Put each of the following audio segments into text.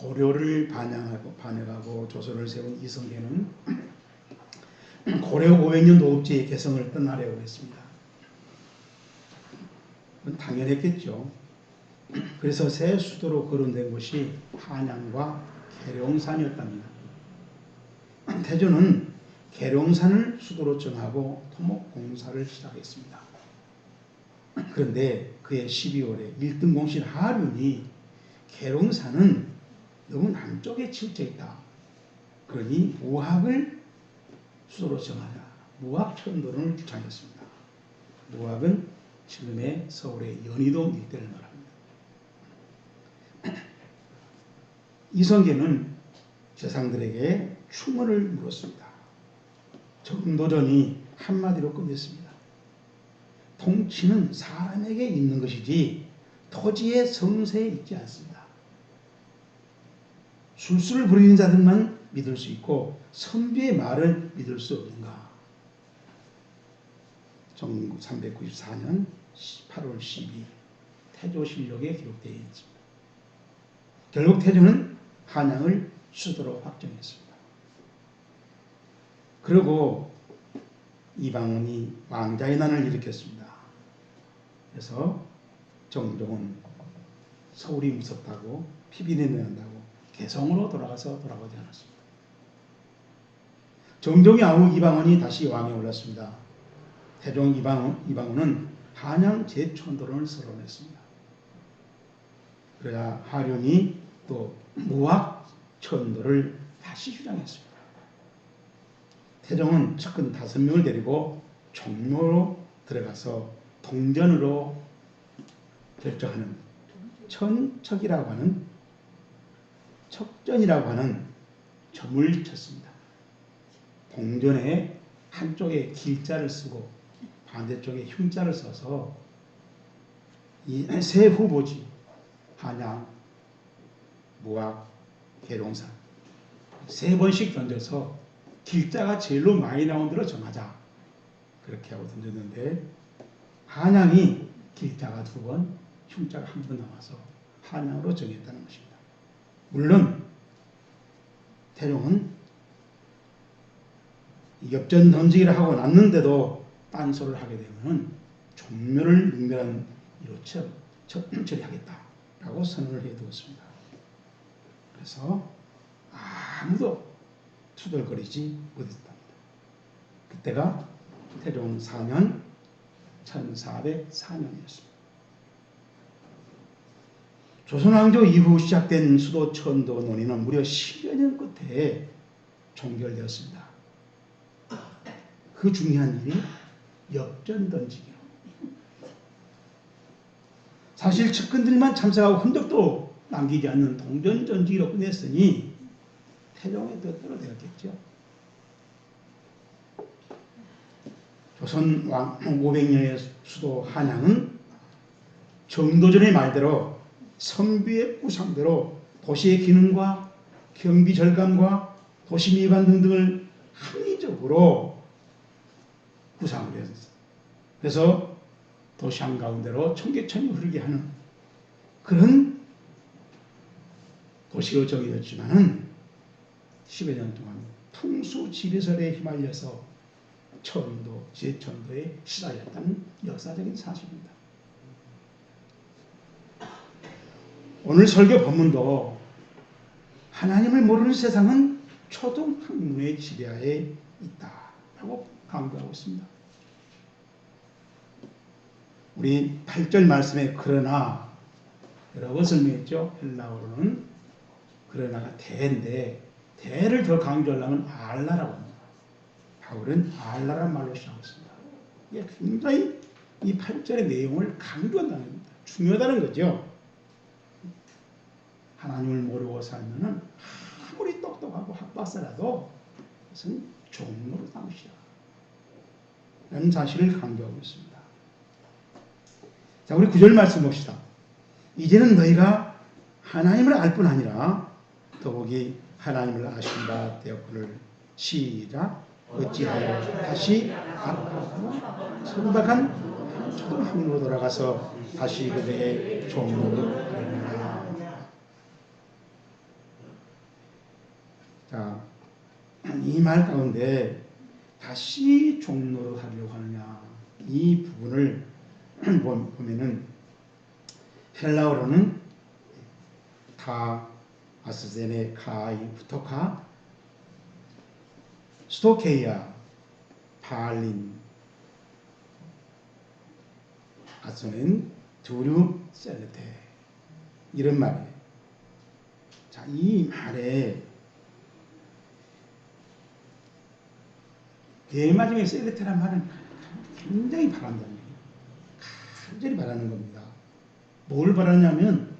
고려를 반역하고 조선을 세운 이성계는 고려 500년 도읍지의 개성을 떠나려고 했습니다. 그건 당연했겠죠. 그래서 새 수도로 거론된 곳이 한양과 계룡산이었답니다. 태조는 계룡산을 수도로 정하고 토목공사를 시작했습니다. 그런데 그해 12월에 1등 공신 하륜이 계룡산은 너무 남쪽에 치우쳐 있다. 그러니 무학을 수도로 정하자. 무학천도론을 주창했습니다. 무학은 지금의 서울의 연희동 일대를 말합니다. 이성계는 재상들에게 충언을 물었습니다. 정도전이 한마디로 끝냈습니다. 통치는 사람에게 있는 것이지 토지의 성세에 있지 않습니다. 술수를 부리는 자들만 믿을 수 있고 선비의 말을 믿을 수 없는가. 1394년 8월 12일 태조실록에 기록되어 있습니다. 결국 태조는 한양을 수도로 확정했습니다. 그리고 이방원이 왕자의 난을 일으켰습니다. 그래서 정종은 서울이 무섭다고 피비린내 난다고 개성으로 돌아오지 않았습니다. 정종이 아우 이방원이 다시 왕에 올랐습니다. 태종 이방원은 한양 제천도론을 서론했습니다. 그래야 하륜이 또 무학천도를 다시 주장했습니다. 태종은 측근 5명을 데리고 종묘로 들어가서 동전으로 결정하는 천척이라고 하는 척전이라고 하는 점을 쳤습니다. 동전에 한쪽에 길자를 쓰고 반대쪽에 흉자를 써서 이 세 후보지 한양, 무학, 계룡산 3번씩 던져서 길자가 제일로 많이 나온 대로 정하자. 그렇게 하고 던졌는데 한양이 길자가 2번, 흉자가 1번 나와서 한양으로 정했다는 것입니다. 물론 태종은 엽전 던지기를 하고 났는데도 딴소를 하게 되면 종묘를 능멸한 이로 처리하겠다라고 선언을 해두었습니다. 그래서 아무도 투덜거리지 못했답니다. 그때가 태종 4년 1404년이었습니다. 조선왕조 이후 시작된 수도 천도 논의는 무려 10여 년 끝에 종결되었습니다. 그 중요한 일이 엽전 던지기로. 사실 측근들만 참석하고 흔적도 남기지 않는 동전 던지기로 끝냈으니 태종의 뜻대로 되었겠죠. 조선 왕 500년의 수도 한양은 정도전의 말대로 선비의 구상대로 도시의 기능과 경비 절감과 도시 미관 등등을 합리적으로 구상을 했습니다. 그래서 도시 한가운데로 청계천이 흐르게 하는 그런 도시로 정해졌지만은 10여 년 동안 풍수 지배설에 휘말려서 천도, 제천도에 시달렸다는 역사적인 사실입니다. 오늘 설교 본문도 하나님을 모르는 세상은 초등학문의 지배하에 있다라고 강조하고 있습니다. 우리 8절 말씀에 그러나 여러 번 설명했죠. 헬라어로는 그러나가 대인데 대를 더 강조하려면 알라라고 합니다. 바울은 알라란 말로 시작했습니다. 이게 굉장히 이 8절의 내용을 강조한다는 겁니다. 중요하다는 거죠. 하나님을 모르고 살면은 아무리 똑똑하고 학박사라도 그것은 종로로 당시야. 라는 사실을 강조하고 있습니다. 자, 우리 9절 말씀 봅시다. 이제는 너희가 하나님을 알 뿐 아니라 더욱이 하나님을 아신 바 되었거늘 시작. 어찌하여 다시 악하고 선박한 초등학교로 돌아가서 다시 그들의 종로를 하느냐. 자, 이 말 가운데 다시 종로로 하려고 하느냐, 이 부분을 보면은 헬라어로는 타, 아스제네, 카이, 부토카, 스토케이아, 발린, 아소는 두류, 셀레테, 이런 말이에요. 자, 이 말에 대마중에 셀레테란 말은 굉장히 바란다는 거예요. 간절히 바라는 겁니다. 뭘 바라냐면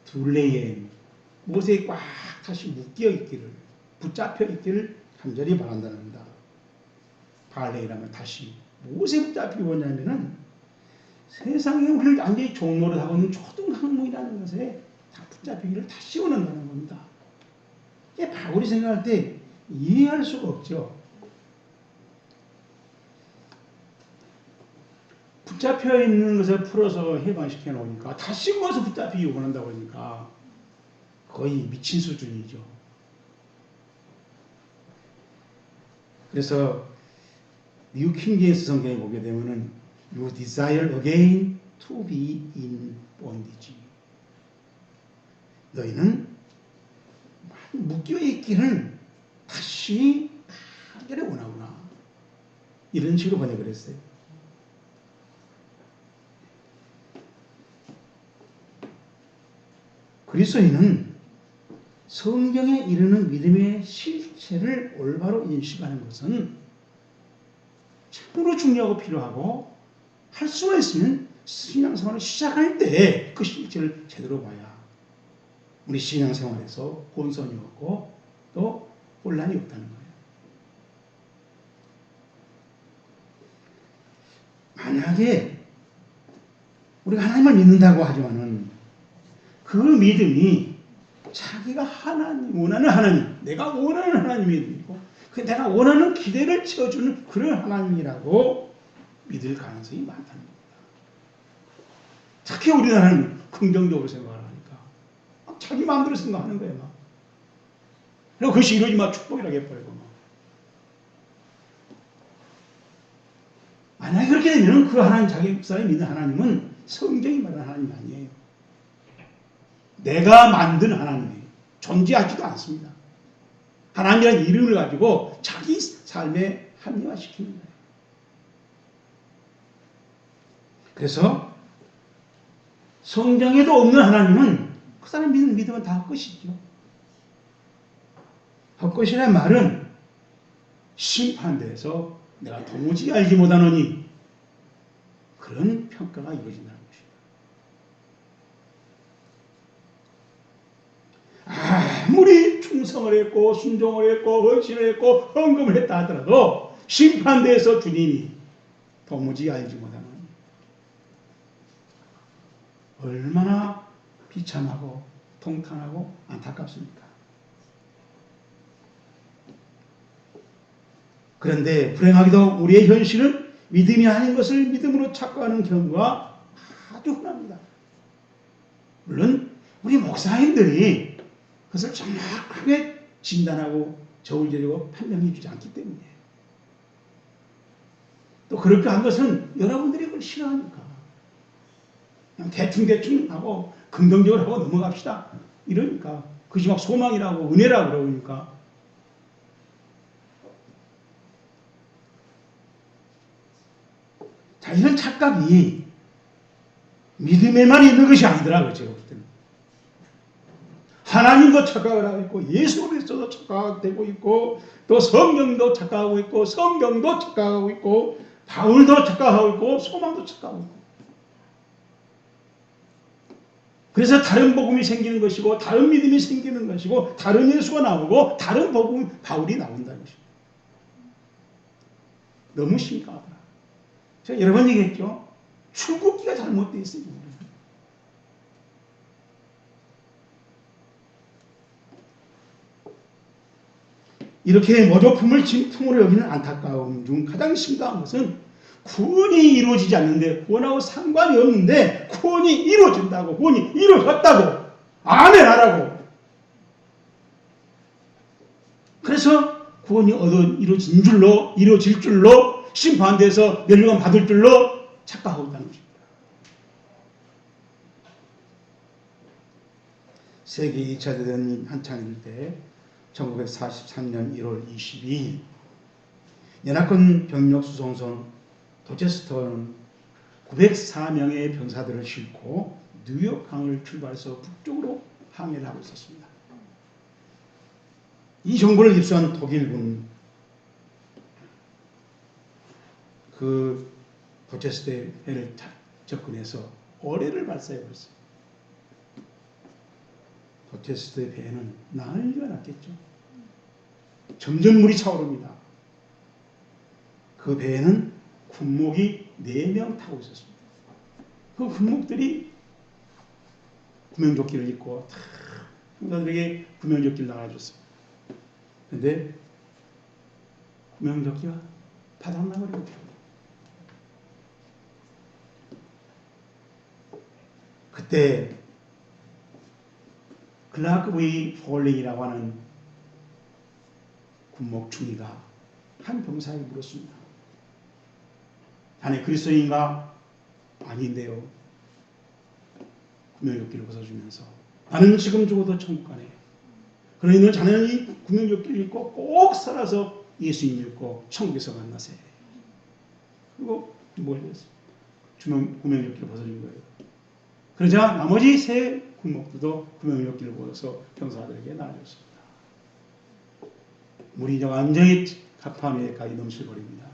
둘레에 못에 꽉 다시 묶여 있기를, 붙잡혀 있기를 간절히 바란다는 겁니다. 발레이라면 다시 무엇에 붙잡히고 있냐면은 세상에 우리를 완전히 종로를 하고 있는 초등학문이라는 것에 다 붙잡히기를 다시 원한다는 겁니다. 이게 바울이 생각할 때 이해할 수가 없죠. 붙잡혀 있는 것을 풀어서 해방시켜 놓으니까 다시 모아서 붙잡히기 원한다고 하니까 거의 미친 수준이죠. 그래서 뉴 킹제임스 성경에 보게 되면은 You desire again to be in bondage. 너희는 묶여 있기를 다시 간절히 원하구나. 이런 식으로 번역을 했어요. 그리스도인은 성경에 이르는 믿음의 실체를 올바로 인식하는 것은 참으로 중요하고 필요하고, 할 수가 있으면 신앙생활을 시작할 때 그 실체를 제대로 봐야 우리 신앙생활에서 혼선이 없고 또 혼란이 없다는 거예요. 만약에 우리가 하나님을 믿는다고 하지만은 그 믿음이 자기가 하나님, 원하는 하나님, 내가 원하는 하나님이 있고 내가 원하는 기대를 채워주는 그런 하나님이라고 믿을 가능성이 많다는 겁니다. 특히 우리나라는 긍정적으로 생각을 하니까 자기 마음대로 생각하는 거예요. 막. 그리고 그것이 이루어지면 축복이라고 해버리고 막. 만약에 그렇게 되면 그 하나님, 자기 사람이 믿는 하나님은 성경이 말하는 하나님이 아니에요. 내가 만든 하나님이 존재하지도 않습니다. 하나님이라는 이름을 가지고 자기 삶에 합리화시키는 거예요. 그래서 성경에도 없는 하나님은 그 사람 믿는 믿음은 다 헛것이죠. 헛것이라는 말은 심판대에서 내가 도무지 알지 못하노니 그런 평가가 이루어진다는 것입니다. 아무리 충성을 했고 순종을 했고 헌신을 했고 헌금을 했다 하더라도 심판대에서 주님이 도무지 알지 못하는, 얼마나 비참하고 통탄하고 안타깝습니까? 그런데 불행하게도 우리의 현실은 믿음이 아닌 것을 믿음으로 착각하는 경우가 아주 흔합니다. 물론 우리 목사님들이 그것을 정확하게 진단하고 저울질하고 판명해 주지 않기 때문이에요. 또 그렇게 한 것은 여러분들이 그걸 싫어하니까 그냥 대충 하고 긍정적으로 하고 넘어갑시다 이러니까, 그것이 막 소망이라고 은혜라고 그러니까. 자, 이런 착각이 믿음에만 있는 것이 아니더라고요. 제가 볼 때는 하나님도 착각을 하고 있고 예수 그리스도도 착각되고 있고 또 성경도 착각하고 있고 성경도 착각하고 있고 바울도 착각하고 있고 소망도 착각하고 있고, 그래서 다른 복음이 생기는 것이고 다른 믿음이 생기는 것이고 다른 예수가 나오고 다른 복음 바울이 나온다는 것입니다. 너무 심각하다. 제가 여러 번 얘기했죠. 출국기가 잘못되어 있어요. 이렇게 모조품을 진품으로 여기는 안타까움 중 가장 심각한 것은 구원이 이루어지지 않는데, 구원하고 상관이 없는데 구원이 이루어진다고, 구원이 이루어졌다고 아멘 하라고 안에서 구원이 이루어질 줄로 심판돼서 멸류관 받을 줄로 착각하고 있다는 것입니다. 세계 2차 대전이 한창일 때 1943년 1월 22일 연합군 병력 수송선 도체스터는 904명의 병사들을 싣고 뉴욕항을 출발해서 북쪽으로 항해를 하고 있었습니다. 이 정보를 입수한 독일군 그 도체스터의 배를 접근해서 어뢰를 발사해버렸어요. 도체스터의 배는 난리가 났겠죠. 점점 물이 차오릅니다. 그 배에는 군목이 4명 타고 있었습니다. 그 군목들이 구명조끼를 입고 다 군사들에게 구명조끼를 나눠줬어요. 그런데 구명조끼가 바닥나버리고 그때 클라크 V 폴링이라고 하는 군목 중위가 한 병사에게 물었습니다. 자네 그리스도인가? 아닌데요. 구명조끼를 벗어주면서 나는 지금 죽어도 천국 가네. 그러니 너 자네는 이 구명조끼를 입고 꼭 살아서 예수님 믿고 천국에서 만나세. 그리고 뭘 했어요? 구명조끼를 벗어준 거예요. 그러자 나머지 3 군목들도 구명조끼를 벗어서 병사들에게 나눠줬습니다. 물이 이제 완전히 가판 위에까지 넘쳐버립니다.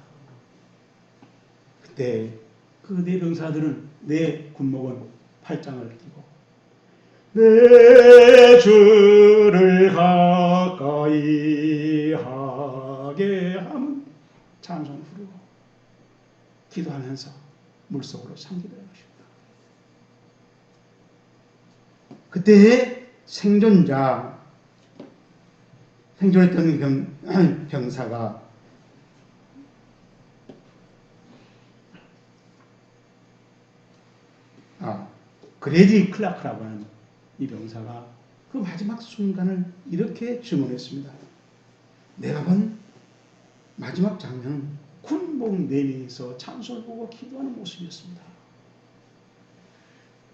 그때 그 4 병사들은 4 군목은 팔짱을 끼고 내 주를 가까이 하게 하면 찬송 부르고 기도하면서 물속으로 잠기더라는 것입니다. 그때의 생존했던 병사가 그레디 클라크라고 하는 이 병사가 그 마지막 순간을 이렇게 증언했습니다. 내가 본 마지막 장면은 군복 4명이서 찬송을 보고 기도하는 모습이었습니다.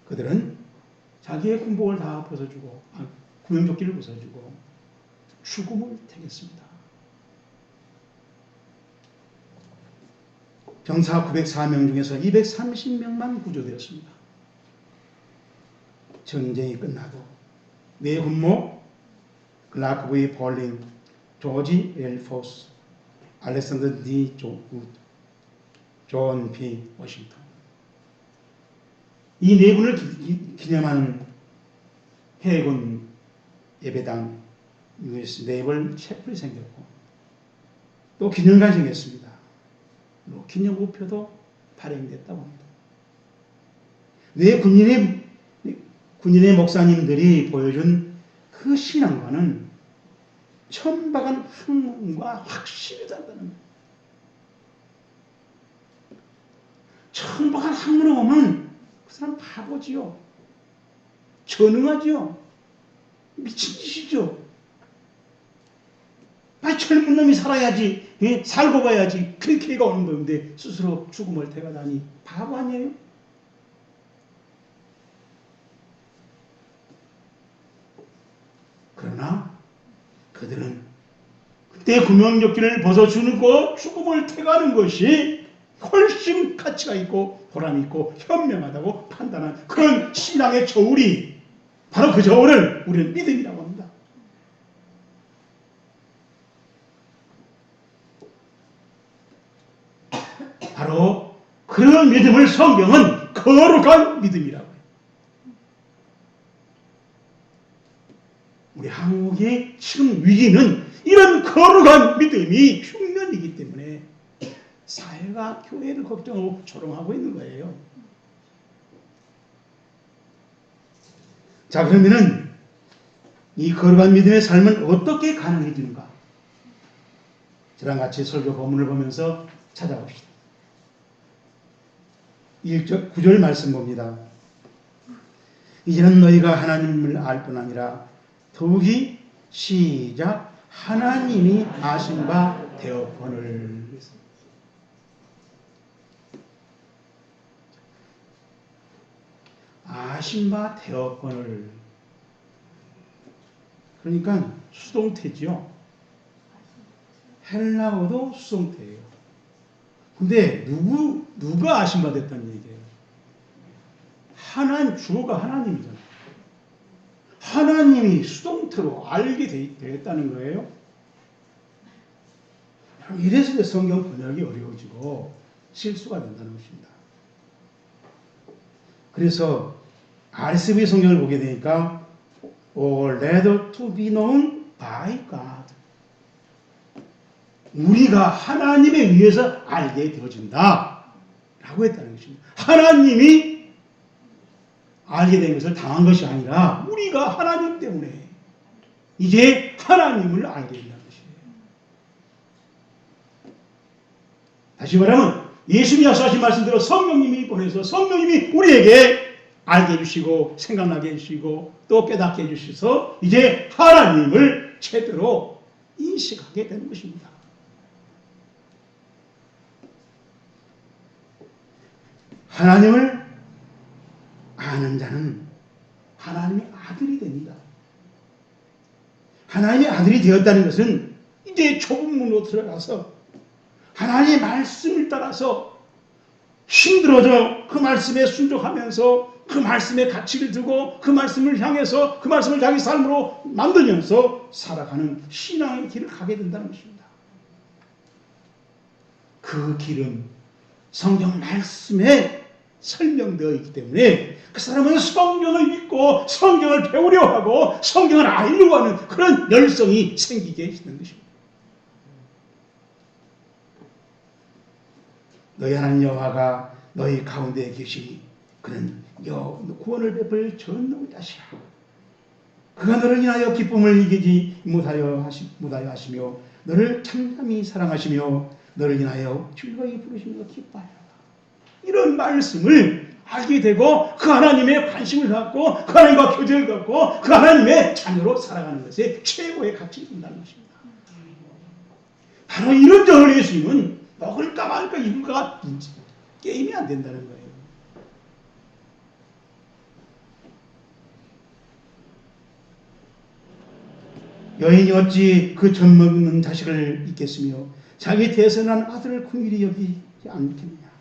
그들은 자기의 군복을 다 벗어주고 구명조끼를 벗어주고 죽음을 택했습니다. 병사 904명 중에서 230명만 구조되었습니다. 전쟁이 끝나도 4 군목 클라크 V 폴링, 조지 L 포스, 알렉산더 D 굿, 존 P 워싱턴 이 4분을 기념하는 해군 예배당 US 네이벌 채플이 생겼고 또 기념관이 생겼습니다. 또 기념 우표도 발행됐다고 합니다. 4 군인의 목사님들이 보여준 그 신앙과는 천박한 학문과 확실히 다르다는 거예요. 천박한 학문을 보면 그 사람 바보지요. 전능하지요. 미친 짓이죠. 젊은 놈이 살아야지, 살고 봐야지 그렇게 해가 오는 건데 스스로 죽음을 택하다니 바보 아니에요? 그러나 그들은 그때 구명조끼를 벗어주는 것, 죽음을 택하는 것이 훨씬 가치가 있고 보람 있고 현명하다고 판단한 그런 신앙의 저울이 바로 그 저울을 우리는 믿음이라고 합니다. 바로 그런 믿음을 성경은 거룩한 믿음이라고 해요. 우리 한국의 지금 위기는 이런 거룩한 믿음이 흉년이기 때문에 사회가 교회를 걱정하고 조롱하고 있는 거예요. 자, 그러면은 이 거룩한 믿음의 삶은 어떻게 가능해지는가? 저랑 같이 설교 본문을 보면서 찾아봅시다. 1절 9절 말씀 봅니다. 이제는 너희가 하나님을 알 뿐 아니라 더욱이 시작 하나님이 아신 바 되었거늘. 아신 바 되었거늘. 그러니까 수동태지요. 헬라어도 수동태예요. 근데 누가 아신 바 됐다는 얘기예요? 주어가 하나님이잖아요. 하나님이 수동태로 알게 되었다는 거예요. 이래서 성경 번역이 어려워지고 실수가 된다는 것입니다. 그래서 RSV 성경을 보게 되니까 or rather to be known by God. 우리가 하나님에 의해서 알게 되어진다 라고 했다는 것입니다. 하나님이 알게 된 것을 당한 것이 아니라 우리가 하나님 때문에 이제 하나님을 알게 된다는 것이에요. 다시 말하면 예수님이 약속하신 말씀대로 성령님이 보내서 성령님이 우리에게 알게 해주시고 생각나게 해주시고 또 깨닫게 해주셔서 이제 하나님을 제대로 인식하게 되는 것입니다. 하나님을 아는 자는 하나님의 아들이 됩니다. 하나님의 아들이 되었다는 것은 이제 좁은 문으로 들어가서 하나님의 말씀을 따라서 힘들어져 그 말씀에 순종하면서 그 말씀의 가치를 두고 그 말씀을 향해서 그 말씀을 자기 삶으로 만들면서 살아가는 신앙의 길을 가게 된다는 것입니다. 그 길은 성경 말씀에 설명되어 있기 때문에 그 사람은 성경을 읽고 성경을 배우려 하고 성경을 알려고 하는 그런 열성이 생기게 되는 것입니다. 너희 하나님 여호와가 너희 가운데 계시니 그는 구원을 베풀 전능자시라. 그가 너를 인하여 기쁨을 이기지 못하여 하시며 너를 참담히 사랑하시며 너를 인하여 즐거이 부르시며 기뻐하라. 이런 말씀을 알게 되고 그 하나님의 관심을 갖고 그 하나님과 교제를 갖고 그 하나님의 자녀로 살아가는 것에 최고의 가치를 준다는 것입니다. 바로 이런 점을 예수님은 먹을까 말까 입을까 게임이 안 된다는 거예요. 여인이 어찌 그 젖먹는 자식을 잊겠으며 자기 태어난 아들을 긍휼히 여기지 않겠느냐.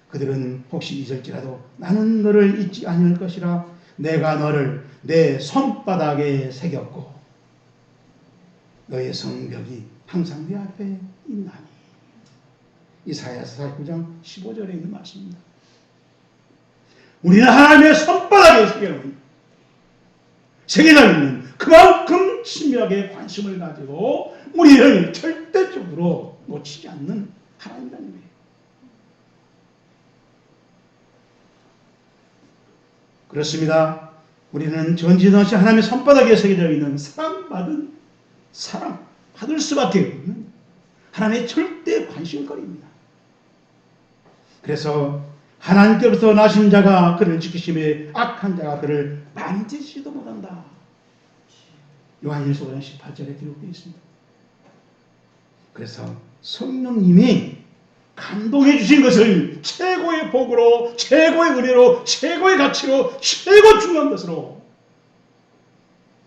그들은 혹시 잊을지라도 나는 너를 잊지 아니할 것이라. 내가 너를 내 손바닥에 새겼고 너의 성벽이 항상 내 앞에 있나니. 이사야서 49장 15절에 있는 말씀입니다. 우리는 하나님의 손바닥에 새겨져 있는 그만큼 친밀하게 관심을 가지고 우리를 절대적으로 놓치지 않는 하나님이라는 거예요. 그렇습니다. 우리는 전지전능하신 하나님의 손바닥에 새겨져 있는 사랑받을 수밖에 없는 하나님의 절대 관심거리입니다. 그래서 하나님께로부터 나신 자가 그를 지키심에 악한 자가 그를 만지지도 못한다. 요한일서 5장 18절에 기록되어 있습니다. 그래서 성령님이 감동해 주신 것을 최고의 복으로, 최고의 은혜로, 최고의 가치로, 최고 중요한 것으로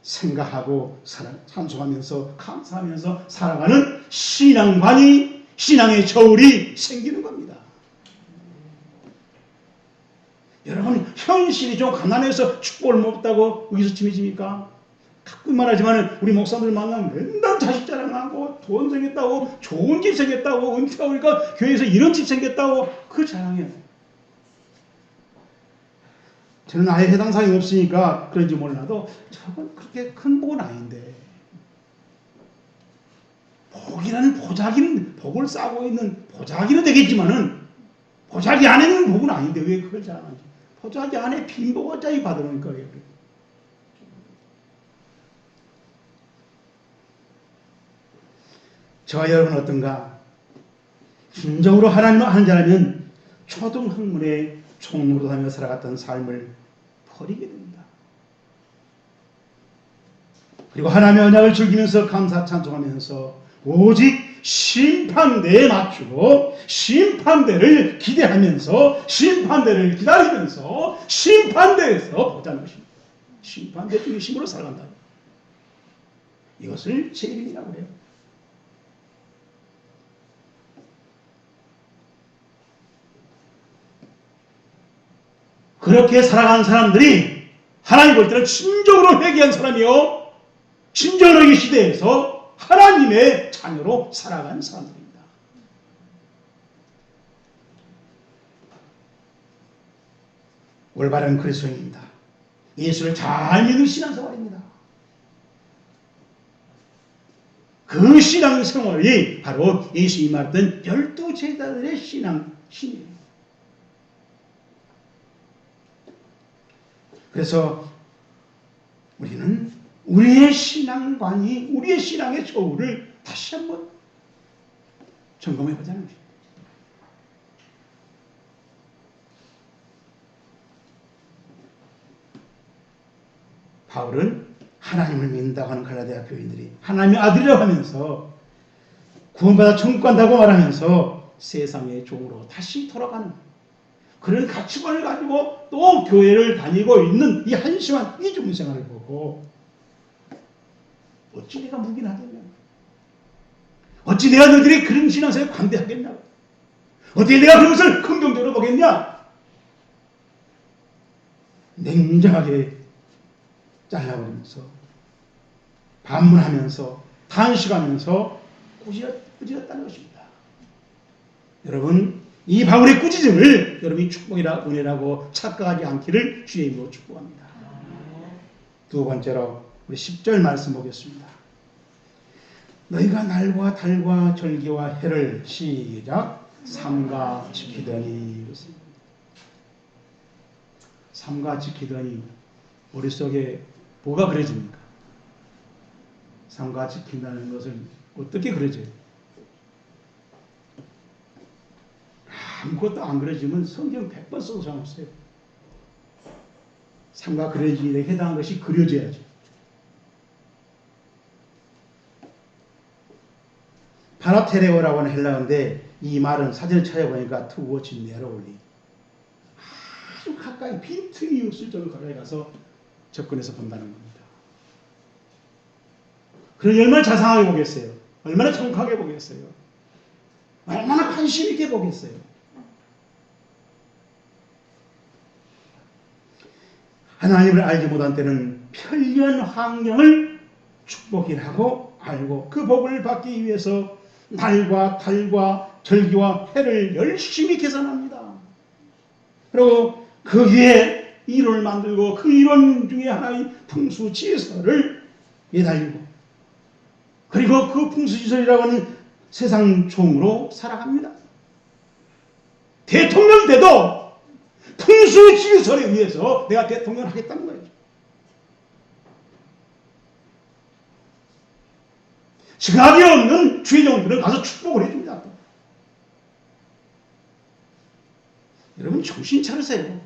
생각하고 찬송하면서 감사하면서 살아가는 신앙관이, 신앙의 저울이 생기는 겁니다. 여러분, 현실이 좀 가난해서 축복을 못 받다고 의기소침해집니까? 가끔 말하지만 우리 목사들 만나면 맨날 자식 자랑하고 돈 생겼다고 좋은 집 생겼다고 은퇴하고 그러니까 교회에서 이런 집 생겼다고 그 자랑해요. 저는 아예 해당 사항이 없으니까 그런지 몰라도 저건 그렇게 큰 복은 아닌데 복이라는 보자기는 복을 싸고 있는 보자기는 되겠지만은 보자기 안에는 복은 아닌데 왜 그걸 자랑하지? 보자기 안에 빈 복 어차피 받으는 거예요. 저와 여러분 어떤가? 진정으로 하나님을 아는 자라면 초등학문에 총노릇하며 살아갔던 삶을 버리게 됩니다. 그리고 하나님의 언약을 즐기면서 감사 찬송하면서 오직 심판대에 맞추고 심판대를 기대하면서 심판대를 기다리면서 심판대에서 보자는 것입니다. 심판대 중심으로 살아간다. 이것을 재림이라고 해요. 그렇게 살아가는 사람들이 하나님 볼 때는 진정으로 회개한 사람이요, 진정으로 이 시대에서 하나님의 자녀로 살아가는 사람들입니다. 올바른 그리스도인입니다. 예수를 잘 믿는 신앙생활입니다. 그 신앙생활이 바로 예수님이 말했던 12제자들의 신이에요. 그래서 우리는 우리의 신앙관이, 우리의 신앙의 저울을 다시 한번 점검해 보자는 것입니다. 바울은 하나님을 믿는다고 하는 갈라디아 교인들이 하나님의 아들이라고 하면서 구원받아 천국 간다고 말하면서 세상의 종으로 다시 돌아가는 그런 가치관을 가지고 또 교회를 다니고 있는 이 한심한 이중생활을 보고 어찌 내가 묵인하겠냐, 어찌 내가 너희들이 그런 신앙생활에 관대하겠냐, 어떻게 내가 그것을 긍정적으로 보겠냐, 냉정하게 잘라버리면서 반문하면서 단식하면서 꾸짖었다는 것입니다. 여러분, 이 바울의 꾸짖음을 여러분이 축복이라 은혜라고 착각하지 않기를 주의 이름으로 축복합니다. 두 번째로 우리 10절 말씀 보겠습니다. 너희가 날과 달과 절기와 해를 시작 삼가 지키더니, 삼가 지키더니 머릿속에 뭐가 그려집니까? 삼가 지킨다는 것을 어떻게 그려져요? 아무것도 안 그려지면 성경 100번 써도 상관없어요. 삼가 그려지기에 해당하는 것이 그려져야죠. 파라테레오라고 하는 헬라어인데 이 말은 사진을 찾아보니까 to watch narrowly, 아주 가까이 빈틈이 없을 정도로 가까이 가서 접근해서 본다는 겁니다. 그러니 얼마나 자상하게 보겠어요? 얼마나 정확하게 보겠어요? 얼마나 관심 있게 보겠어요? 하나님을 알지 못한 때는 편리한 환경을 축복이라고 알고 그 복을 받기 위해서 날과 달과 절기와 해를 열심히 계산합니다. 그리고 거기에 이론을 만들고 그 이론 중에 하나의 풍수지설을 매달리고 그리고 그 풍수지설이라고 하는 세상 종으로 살아갑니다. 대통령 때도 풍수지설에 의해서 내가 대통령을 하겠다는 거예요. 지갑이 없는 주의종들은 가서 축복을 해줍니다. 여러분 정신 차리세요.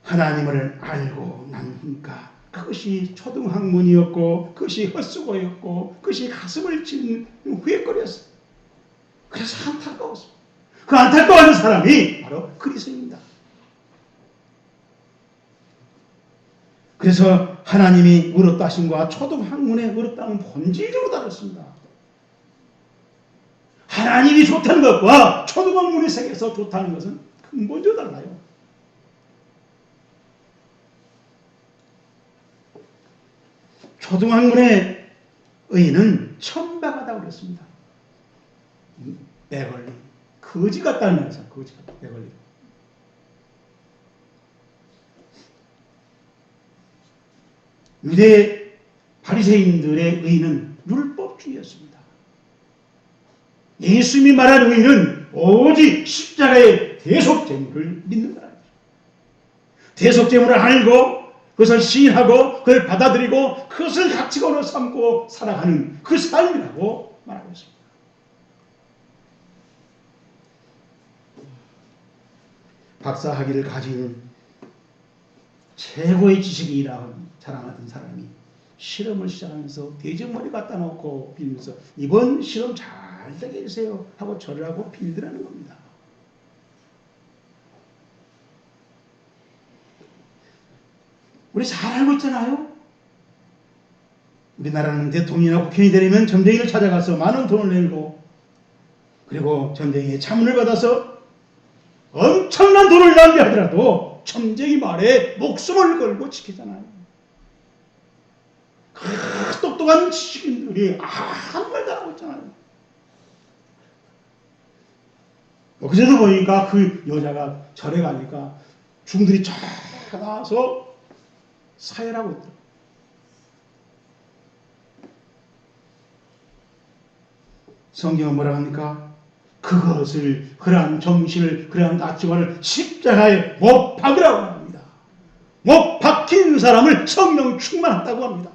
하나님을 알고 나니까 그것이 초등학문이었고 그것이 헛수고였고 그것이 가슴을 찌는 후회거리였어요. 그래서 안타까웠어요. 그 안타까워하는 사람이 바로 그리스도입니다. 그래서 하나님이 어렵다 하심과 초등학문의 어렵다는 본질적으로 다릅니다. 하나님이 좋다는 것과 초등학문의 세계에서 좋다는 것은 근본적으로 달라요. 초등학문의 의는 천박하다고 그랬습니다. 매걸리, 거지 같다는 말이죠. 거지 같다, 매걸리. 유대 바리새인들의 의는 율법주의였습니다. 예수님이 말하는 의는 오직 십자가의 대속제물을 믿는 거라는 거죠. 대속제물을 알고 그것을 시인하고 그걸 받아들이고 그것을 가치관으로 삼고 살아가는 그 삶이라고 말하고 있습니다. 박사 학위를 가진 최고의 지식이라고 자랑하던 사람이 실험을 시작하면서 대적머리 갖다 놓고 빌면서 이번 실험 잘 되게 해주세요 하고 절을 하고 빌드라는 겁니다. 우리 잘 알고 있잖아요. 우리나라는 대통령이나 국회의원이 되려면 점쟁이를 찾아가서 많은 돈을 내고 그리고 점쟁이의 자문을 받아서 엄청난 돈을 낭비하더라도 점쟁이 말에 목숨을 걸고 지키잖아요. 그 똑똑한 지식인들이 아무 말도 안 하고 있잖아요. 그제도 보니까 그 여자가 절에 가니까 중들이 쫙 나와서 사회라고 있더라고요. 성경은 뭐라 합니까? 그것을, 그러한 정신을, 그러한 가치관을 십자가에 못 박으라고 합니다. 못 박힌 사람을 성령 충만했다고 합니다.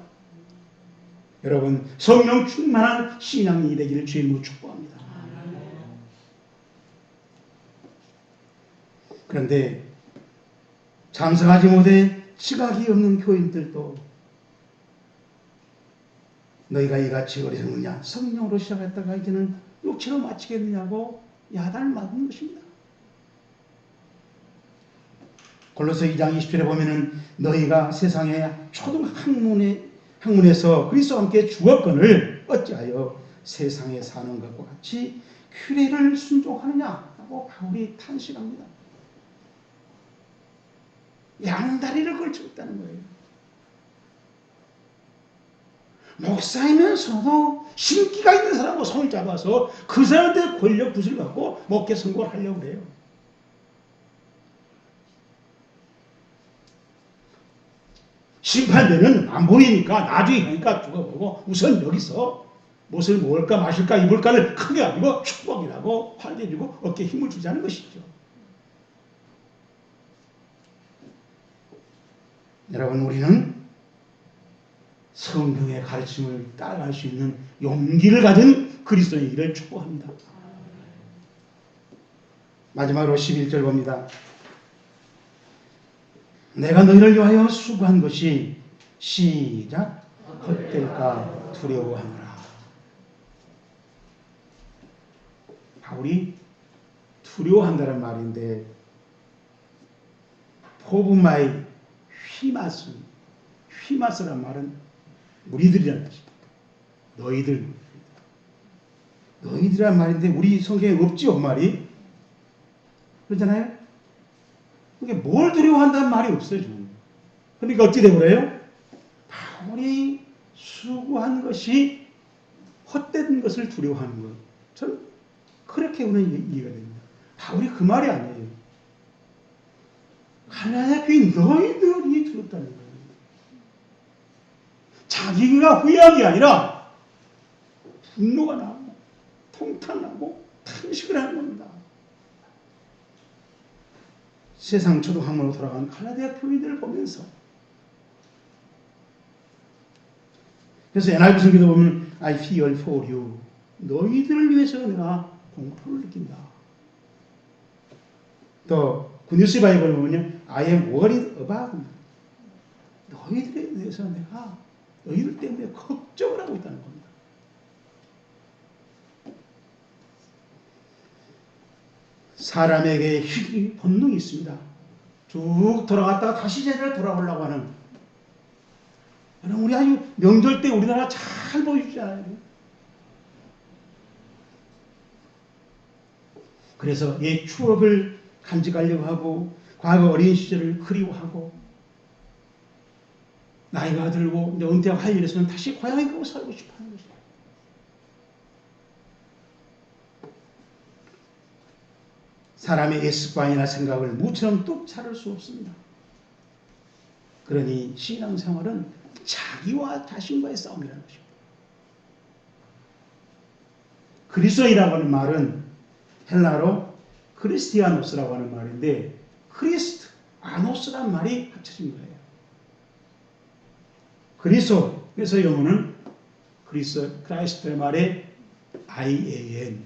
여러분, 성령 충만한 신앙이 되기를 주님으로 축복합니다. 그런데 장성하지 못해 지각이 없는 교인들도 너희가 이같이 어리석느냐 성령으로 시작했다가 이제는 육체로 마치겠느냐고 야단을 맞는 것입니다. 골로새 2장 20절에 보면은 너희가 세상의 초등 학문에서 그리스도와 함께 죽었거늘 어찌하여 세상에 사는 것과 같이 규례를 순종하느냐라고 바울이 탄식합니다. 양다리를 걸치고 있다는 거예요. 목사이면서도 신기가 있는 사람하고 손을 잡아서 그 사람한테 권력 굿을 갖고 목회 선고를 하려고 해요. 심판대는 안 보이니까 나중에 하니까 죽어보고 우선 여기서 무엇을 먹을까 마실까 입을까를 크게 가지고 축복이라고 환대해주고 어깨에 힘을 주자는 것이죠. 여러분, 우리는 성경의 가르침을 따라갈 수 있는 용기를 가진 그리스도인이기를 축복합니다. 마지막으로 11절 봅니다. 내가 너희를 위하여 수고한 것이 시작 헛될까 두려워하노라. 바울이 두려워한다는 말인데 포브마이 휘마스란 말은 무리들이라는 뜻입니다. 너희들이란 말인데 우리 성경에 없지요, 그 말이. 그렇잖아요? 그러니까 뭘 두려워한다는 말이 없어요, 저는. 그러니까 어찌 되버려요? 바울이 수고한 것이 헛된 것을 두려워하는 것. 저는 그렇게 오늘 이해가 됩니다. 바울이 그 말이 아니에요. 하나님의 너희들이 들었다는 거예요. 자기가 후회한 게 아니라 분노가 나고 통탄나고 탄식을 하는 겁니다. 세상 초등학문으로 돌아간 갈라디아 교인들을 보면서 그래서 NIV 성경도 보면 I fear for you 너희들을 위해서 내가 공포를 느낀다. 또 구뉴스 바이블을 보면 I am worried about 너희들에 대해서 내가 너희들 때문에 걱정을 하고 있다는 겁니다. 사람에게 희귀 본능이 있습니다. 쭉 돌아갔다가 다시 제대로 돌아오려고 하는. 여러분, 우리 아주 명절 때 우리나라 잘 보여주잖아요. 그래서 옛 추억을 간직하려고 하고 과거 어린 시절을 그리워하고 나이가 들고 이제 은퇴하고 할 일에서는 다시 고향에 가고 살고 싶어하는 것이에요. 사람의 습관이나 생각을 무처럼 뚝 자를 수 없습니다. 그러니 신앙생활은 자기와 자신과의 싸움이라는 것입니다. 그리스도인이라고 하는 말은 헬라어로 크리스티아노스라고 하는 말인데 크리스트, 아노스란 말이 합쳐진 거예요. 그리스도, 그래서 영어는 크라이스트의 말에 IAN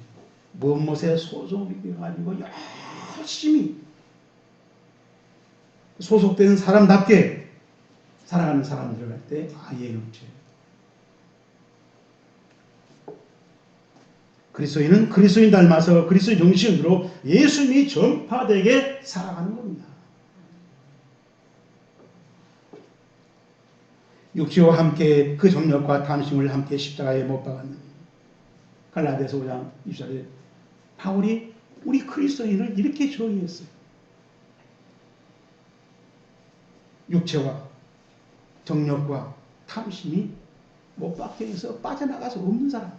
무엇에 소속이 되어가지고 열심히 소속되는 사람답게 살아가는 사람들을 할 때 아예 육체. 그리스도인은 그리스도인 닮아서 그리스도의 정신으로 예수님이 전파되게 살아가는 겁니다. 육체와 함께 그 정력과 탐심을 함께 십자가에 못 박았느니. 갈라디아서 5장 20절에 바울이 우리 그리스도인을 이렇게 정의했어요. 육체와 정력과 탐심이 못 박혀서 빠져나가서 없는 사람.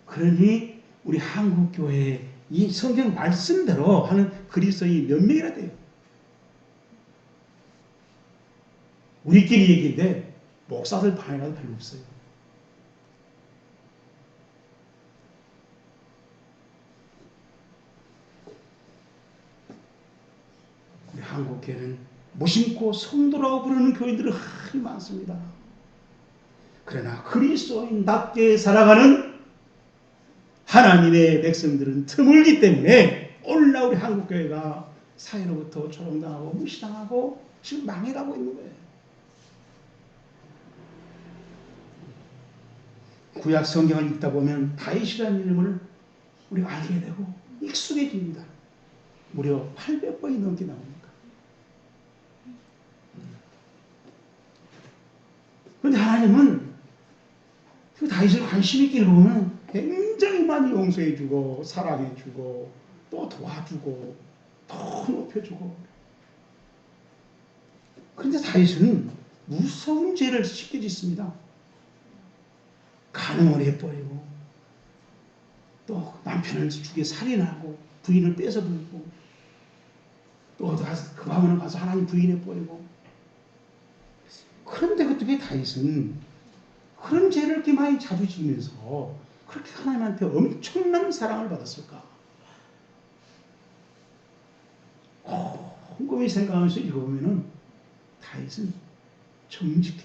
그러니 우리 한국교회에 이 성경 말씀대로 하는 그리스도인이 몇 명이나 돼요. 우리끼리 얘기인데 목사들 반이라도 별로 없어요. 우리 한국교회는 무심코 성도라고 부르는 교인들은 많이 많습니다. 그러나 그리스도인답게 살아가는 하나님의 백성들은 드물기 때문에 오늘날 우리 한국교회가 사회로부터 조롱당하고 무시당하고 지금 망해가고 있는 거예요. 구약 성경을 읽다 보면 다윗이라는 이름을 우리가 알게 되고 익숙해집니다. 무려 800번이 넘게 나옵니다. 그런데 하나님은 그 다윗을 관심 있게 보면 굉장히 많이 용서해주고 사랑해주고 또 도와주고 더 높여주고. 그런데 다윗은 무서운 죄를 쉽게 짓습니다. 간음을 해버리고 또 남편을 죽여 살인하고 부인을 뺏어버리고 또 그 밤에는 가서 하나님 부인해버리고. 그런데 어떻게 다윗은 그런 죄를 이렇게 많이 자주 지으면서 그렇게 하나님한테 엄청난 사랑을 받았을까? 곰곰이 생각하면서 읽어보면 다윗은 정직해.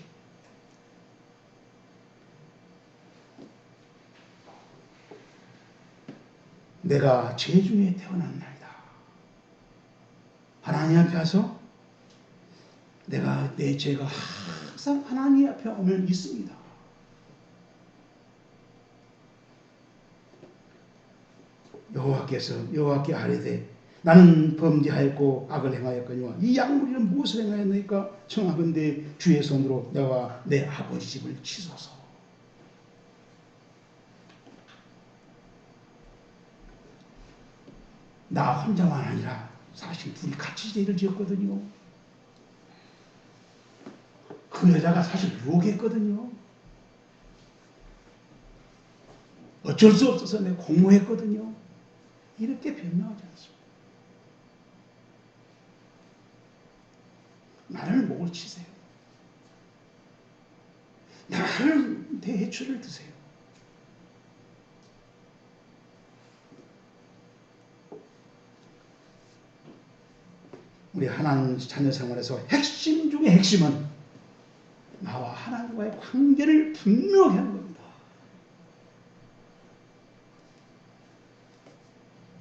내가 죄 중에 태어난 날이다. 하나님 앞에 와서 내가 내 죄가 항상 하나님 앞에 오면 있습니다. 여호와께 아뢰되 나는 범죄하였고 악을 행하였거니와 이 약물이는 무엇을 행하였나이까? 청하건대 주의 손으로 내가 내 아버지 집을 치소서. 나 혼자만 아니라 사실 둘이 같이 죄를 지었거든요. 그 여자가 사실 유혹했거든요. 어쩔 수 없어서 내가 공모했거든요. 이렇게 변명하지 않습니다. 나를 목을 치세요. 나를 대해초를 드세요. 우리 하나님 자녀 생활에서 핵심 중에 핵심은 나와 하나님과의 관계를 분명히 하는 겁니다.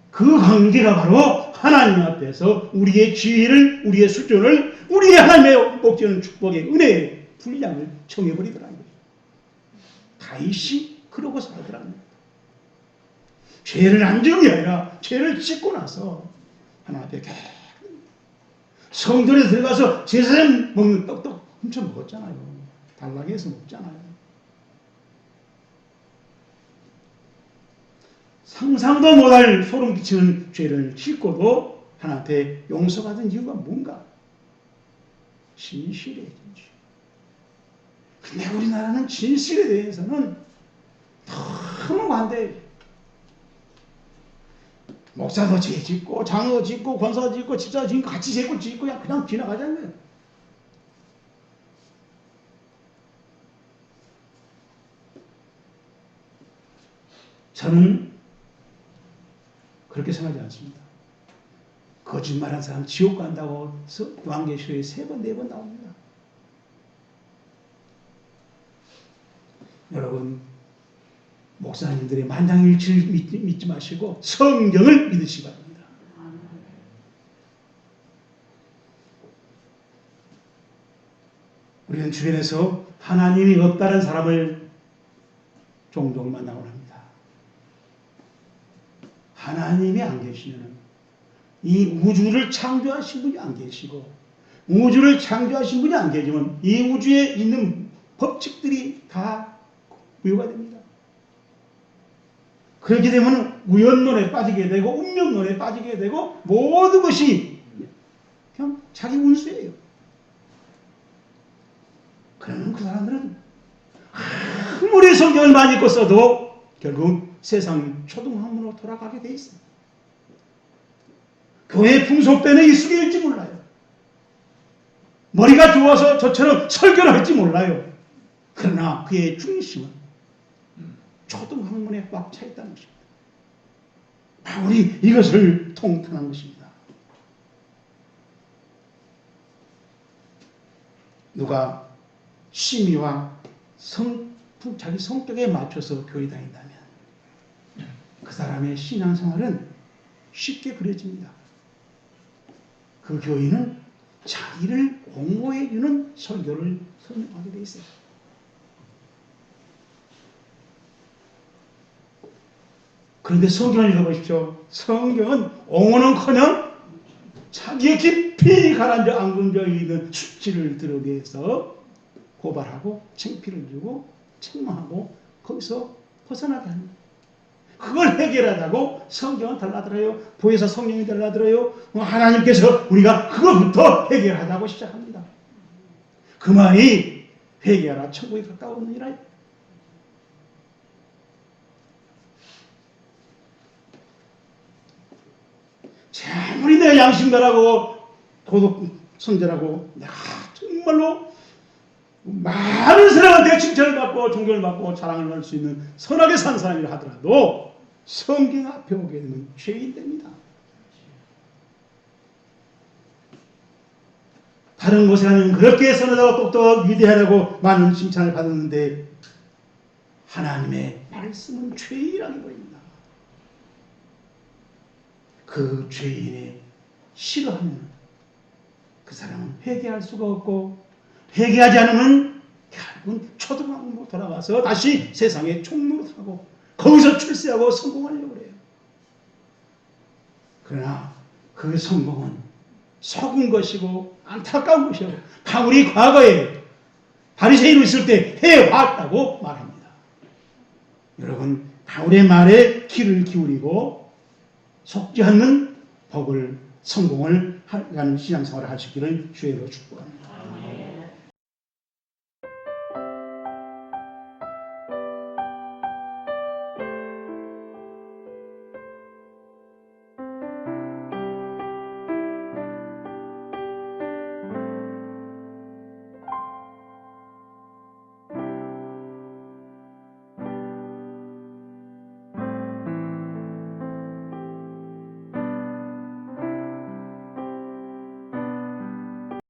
그 관계가 바로 하나님 앞에서 우리의 지혜를, 우리의 수준을, 우리의 하나님의 목적인 축복의 은혜의 분량을 정해버리더라는 거예요. 다윗이 그러고 살더라는 거예요. 죄를 안 지은 게 아니라 죄를 짓고 나서 하나님 앞에 성전에 들어가서 제사장 먹는 떡도 훔쳐 먹었잖아요. 달라게 해서 먹잖아요. 상상도 못할 소름 끼치는 죄를 짓고도 하나님께 용서받은 이유가 뭔가? 진실에 진실. 근데 우리나라는 진실에 대해서는 너무 반대해요. 목사도 죄 짓고 장로 짓고 권사 짓고 집사 짓고 같이 짓고 그냥 지나가자는 거예요. 저는 그렇게 생각하지 않습니다. 거짓말한 사람 지옥 간다고 요한계시록에 3번, 4번 나옵니다. 여러분, 목사님들의 만장일치를 믿지 마시고 성경을 믿으시기 바랍니다. 우리는 주변에서 하나님이 없다는 사람을 종종 만나곤 합니다. 하나님이 안 계시면 이 우주를 창조하신 분이 안 계시고 우주를 창조하신 분이 안 계시면 이 우주에 있는 법칙들이 다 무효가 됩니다. 그렇게 되면 우연론에 빠지게 되고 운명론에 빠지게 되고 모든 것이 그냥 자기 운수예요. 그러면 그 사람들은 아무리 성경을 많이 읽고 써도 결국 세상 초등학문으로 돌아가게 돼 있습니다. 교회 풍속배는 익숙해질지 몰라요. 머리가 좋아서 저처럼 설교를 할지 몰라요. 그러나 그의 중심은 초등학문에 꽉 차 있다는 것입니다. 바울이 이것을 통탄한 것입니다. 누가 심의와 자기 성격에 맞춰서 교회 다닌다면 그 사람의 신앙생활은 쉽게 그려집니다. 그 교인은 자기를 옹호해 주는 설교를 선택하게 돼 있어요. 그런데 성경을 읽어보십시오. 성경은 옹호는커녕 자기의 깊이 가라앉아 앙금져 있는 수치를 드러내서 고발하고 창피를 주고 책망하고 거기서 벗어나게 합니다. 그걸 해결하자고 성경은 달라들어요. 보혜사 성령이 달라들어요. 하나님께서 우리가 그것부터 해결하자고 시작합니다. 그 말이 회개하라 천국에 가까우느니라. 아무리 내가 양심가라고 도덕 선제라고 내가 정말로 많은 사람한테 칭찬을 받고 존경을 받고 자랑을 받을 수 있는 선하게 산 사람이라 하더라도 성경 앞에 오게 되면 죄인 됩니다. 다른 곳에 가면 그렇게 선하다고 똑똑 위대하다고 많은 칭찬을 받았는데 하나님의 말씀은 죄인이라고 보입니다. 그 죄인의 싫어하면 그 사람은 회개할 수가 없고 회개하지 않으면 결국은 초등학교로 돌아가서 다시 세상의 총무로 타고 거기서 출세하고 성공하려고 그래요. 그러나 그 성공은 속은 것이고 안타까운 것이고 바울이 과거에 바리새인으로 있을 때 해왔다고 말합니다. 여러분 바울의 말에 귀를 기울이고 속지 않는 복을 성공을 하는 신앙생활을 할 수 있기를 주의로 축복합니다.